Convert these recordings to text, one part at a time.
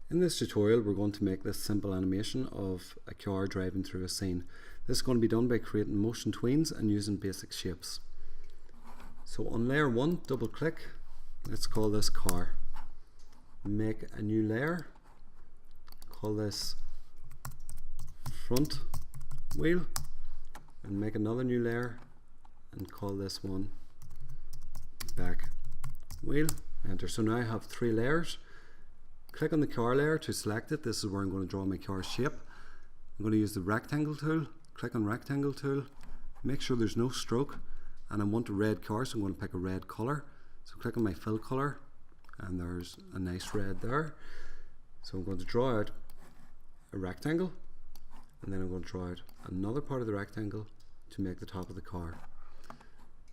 In this tutorial we're going to make this simple animation of a car driving through a scene. This is going to be done by creating motion tweens and using basic shapes. So on layer 1, double click, let's call this car. Make a new layer, call this front wheel, and make another new layer and call this one back wheel. Enter. So now I have 3 layers. Click on the car layer to select it. This is where I'm going to draw my car shape. I'm going to use the rectangle tool. Click on rectangle tool. Make sure there's no stroke, and I want a red car, so I'm going to pick a red color. So click on my fill color, and there's a nice red there. So I'm going to draw out a rectangle, and then I'm going to draw out another part of the rectangle to make the top of the car.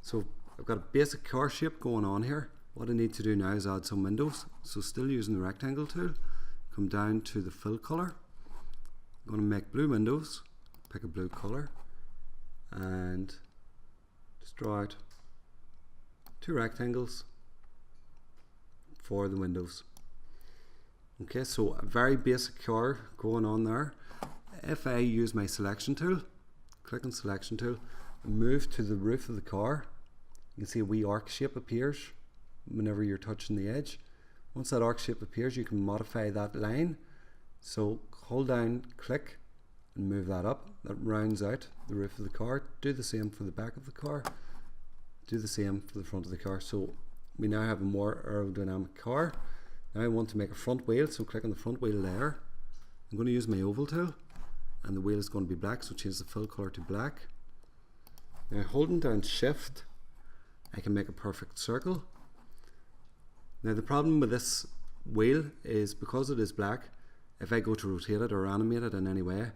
So I've got a basic car shape going on here. What I need to do now is add some windows. So still using the rectangle tool, come down to the fill color. I'm going to make blue windows, pick a blue color, and just draw out 2 rectangles for the windows. Okay, so a very basic car going on there. If I use my selection tool, click on selection tool, and move to the roof of the car, you can see a wee arc shape appears whenever you're touching the edge. Once that arc shape appears, you can modify that line. So hold down, click, and move that up. That rounds out the roof of the car. Do the same for the back of the car. Do the same for the front of the car. So we now have a more aerodynamic car. Now I want to make a front wheel, so click on the front wheel layer. I'm going to use my oval tool, and the wheel is going to be black, so change the fill color to black. Now holding down shift, I can make a perfect circle. Now the problem with this wheel is because it is black, if I go to rotate it or animate it in any way,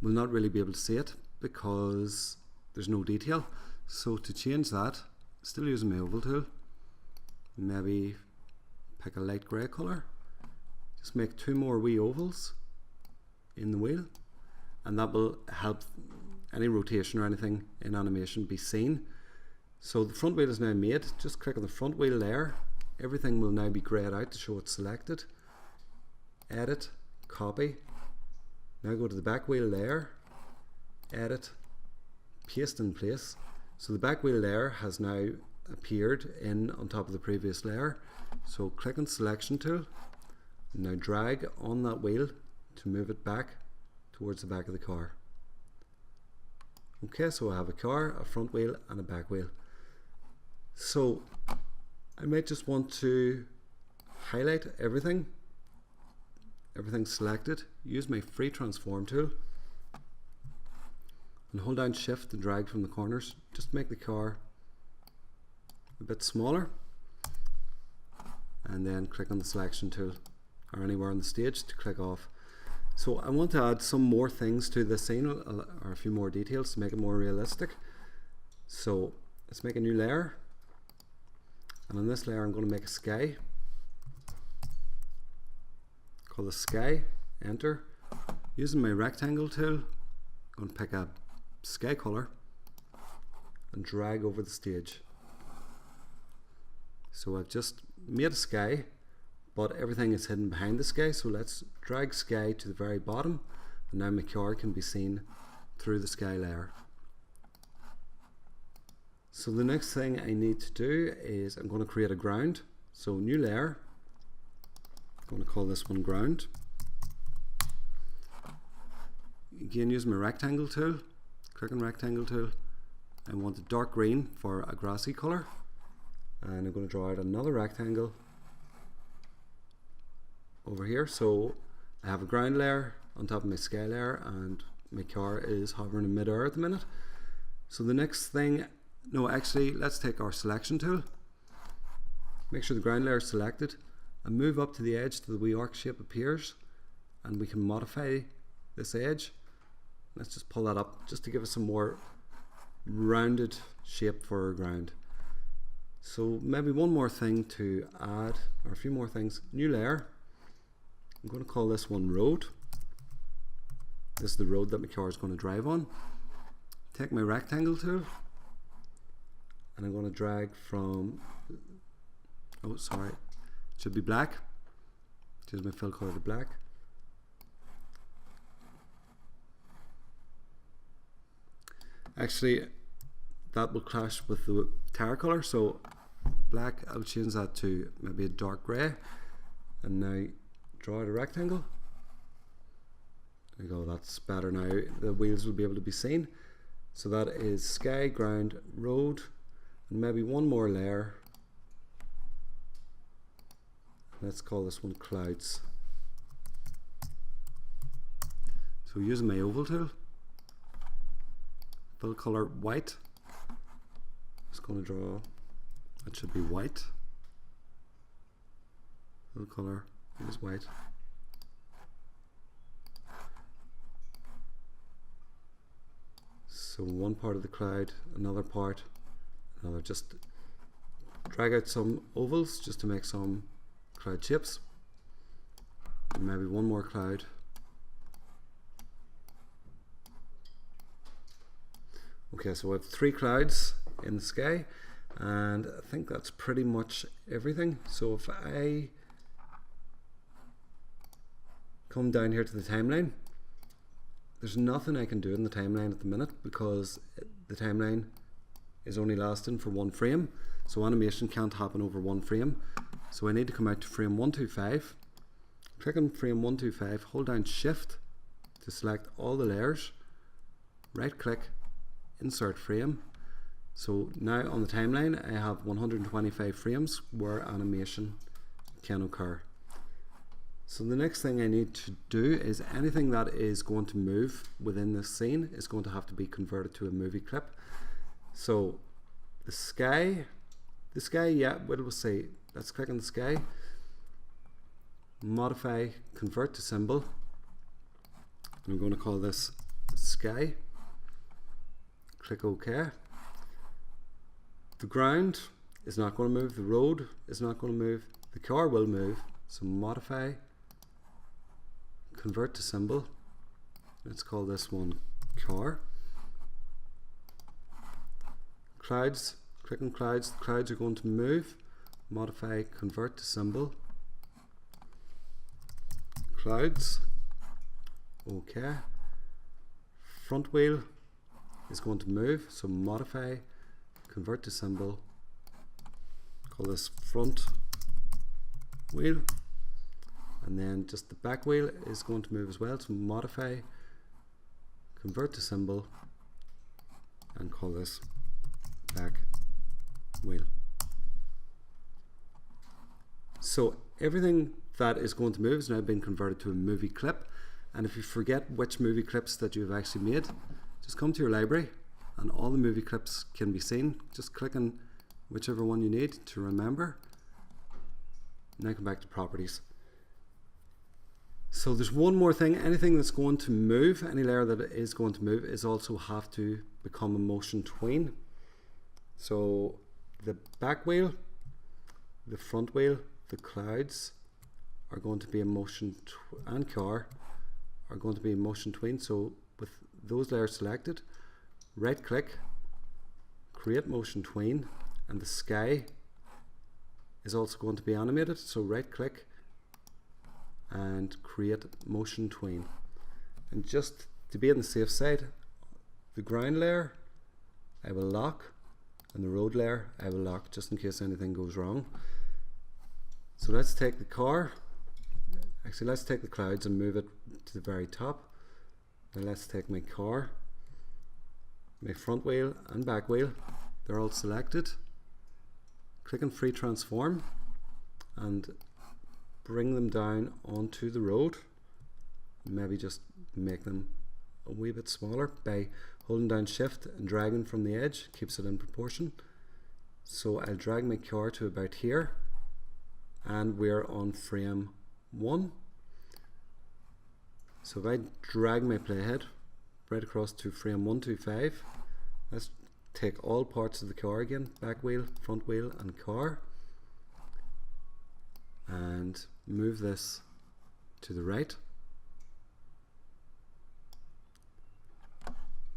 we'll not really be able to see it because there's no detail. So to change that, still using my oval tool, maybe pick a light grey colour, just make 2 more wee ovals in the wheel, and that will help any rotation or anything in animation be seen. So the front wheel is now made. Just click on the front wheel layer. Everything will now be greyed out to show it's selected. Edit, copy. Now go to the back wheel layer, edit, paste in place. So the back wheel layer has now appeared in on top of the previous layer. So click on selection tool, and now drag on that wheel to move it back towards the back of the car. Okay, so I have a car, a front wheel, and a back wheel. So I might just want to highlight everything selected, use my free transform tool, and hold down shift and drag from the corners. Just make the car a bit smaller, and then click on the selection tool or anywhere on the stage to click off. So I want to add some more things to this scene, or a few more details to make it more realistic. So let's make a new layer. And on this layer I'm going to make a sky. Call the sky, enter. Using my rectangle tool, I'm going to pick a sky color and drag over the stage. So I've just made a sky, but everything is hidden behind the sky, so let's drag sky to the very bottom, and now my car can be seen through the sky layer. So the next thing I need to do is I'm going to create a ground. So new layer, I'm going to call this one ground. Again, use my rectangle tool, click on rectangle tool. I want a dark green for a grassy colour, and I'm going to draw out another rectangle over here. So I have a ground layer on top of my sky layer, and my car is hovering in mid-air at the minute. So the next thing, no, actually, let's take our selection tool, make sure the ground layer is selected, and move up to the edge till the wee arc shape appears, and we can modify this edge. Let's just pull that up just to give us some more rounded shape for our ground. So maybe one more thing to add, or a few more things. New layer, I'm going to call this one road. This is the road that my car is going to drive on. Take my rectangle tool, and I'm going to drag from, oh sorry, it should be black, Change my fill color to black. Actually, that will clash with the tire color, so black, I'll change that to maybe a dark grey, and now draw out a rectangle. There you go, that's better now. The wheels will be able to be seen. So that is sky, ground, road, and maybe one more layer. Let's call this one clouds. So using my oval tool, fill color white. Just going to draw, that should be white. Fill color is white. So one part of the cloud, another part, another. Just drag out some ovals just to make some cloud shapes. And maybe one more cloud. Okay, so I have 3 clouds in the sky, and I think that's pretty much everything. So if I come down here to the timeline, there's nothing I can do in the timeline at the minute because the timeline is only lasting for 1 frame. So animation can't happen over 1 frame. So I need to come out to frame 125. Click on frame 125, hold down shift to select all the layers, right click, insert frame. So now on the timeline I have 125 frames where animation can occur. So the next thing I need to do is anything that is going to move within this scene is going to have to be converted to a movie clip. So the sky, yeah, what we'll say, let's click on the sky, modify, convert to symbol, and I'm going to call this sky. Click OK. The ground is not going to move, the road is not going to move, the car will move, so modify, convert to symbol, let's call this one car. Clouds, click on clouds, the clouds are going to move, modify, convert to symbol, clouds, OK. Front wheel is going to move, so modify, convert to symbol, call this front wheel, and then just the back wheel is going to move as well, so modify, convert to symbol, and call this back wheel. So everything that is going to move has now been converted to a movie clip, and if you forget which movie clips that you've actually made, just come to your library and all the movie clips can be seen. Just click on whichever one you need to remember. Now come back to properties. So there's one more thing, anything that's going to move, any layer that is going to move is also have to become a motion tween. So the back wheel, the front wheel, the clouds are going to be a motion and car are going to be a motion tween. So with those layers selected, right click, create motion tween, and the sky is also going to be animated, so right click and create motion tween. And just to be on the safe side, the ground layer I will lock and the road layer I will lock just in case anything goes wrong. So let's take the car, actually let's take the clouds and move it to the very top. Now let's take my car, my front wheel and back wheel, they're all selected. Click on free transform and bring them down onto the road. Maybe just make them a wee bit smaller by holding down shift and dragging from the edge, keeps it in proportion. So I'll drag my car to about here and we're on frame 1. So if I drag my playhead right across to frame 125, let's take all parts of the car again, back wheel, front wheel and car, and move this to the right.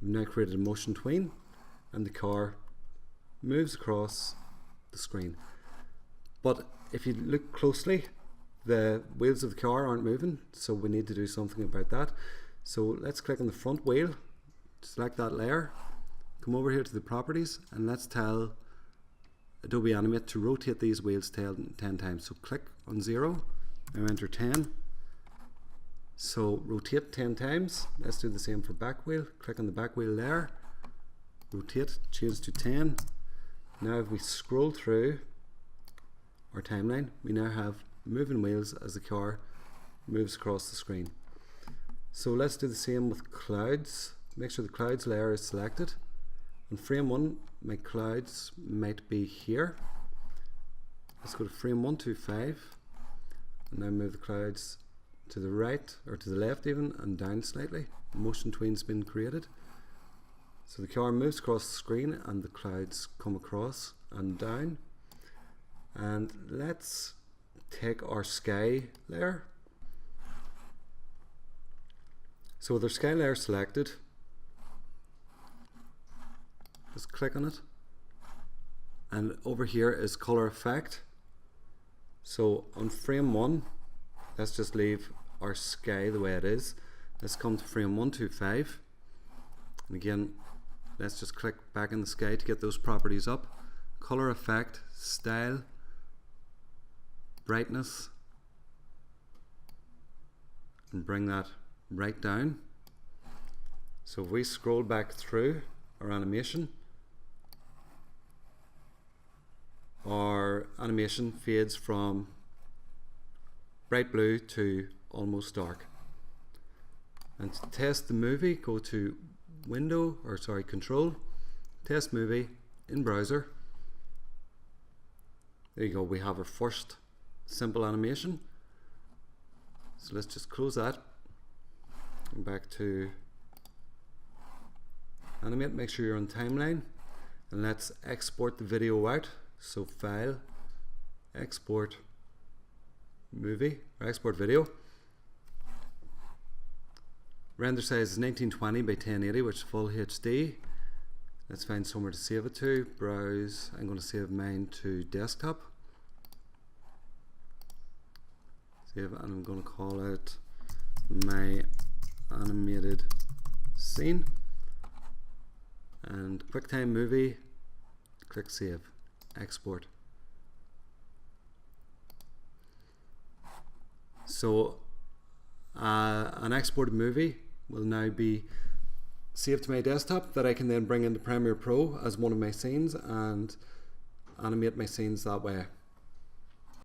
We've now created a motion tween and the car moves across the screen. But if you look closely, the wheels of the car aren't moving, so we need to do something about that. So let's click on the front wheel, select that layer, come over here to the properties, and let's tell Adobe Animate to rotate these wheels 10 times. So click on 0, now enter 10. So rotate 10 times. Let's do the same for back wheel. Click on the back wheel there, rotate, change to 10. Now if we scroll through our timeline, we now have moving wheels as the car moves across the screen. So let's do the same with clouds. Make sure the clouds layer is selected. On frame 1, my clouds might be here. Let's go to frame 125 and now move the clouds to the right, or to the left even, and down slightly. Motion tween's been created. So the car moves across the screen and the clouds come across and down. And let's take our sky layer. So with our sky layer selected, just click on it, and over here is color effect. So on frame 1, let's just leave our sky the way it is. Let's come to frame 125, and again let's just click back in the sky to get those properties up. Color effect, style, brightness, and bring that right down. So if we scroll back through our animation fades from bright blue to almost dark. And to test the movie, go to Control, Test Movie in Browser. There you go, we have our first simple animation. So let's just close that. Come back to Animate, make sure you're on timeline, and let's export the video out. So File, Export Movie, or Export Video. Render size is 1920 by 1080, which is full HD. Let's find somewhere to save it to. Browse, I'm going to save mine to desktop. Save, and I'm going to call it my animated scene. And QuickTime Movie, click Save, Export. So an exported movie will now be saved to my desktop that I can then bring into Premiere Pro as one of my scenes and animate my scenes that way.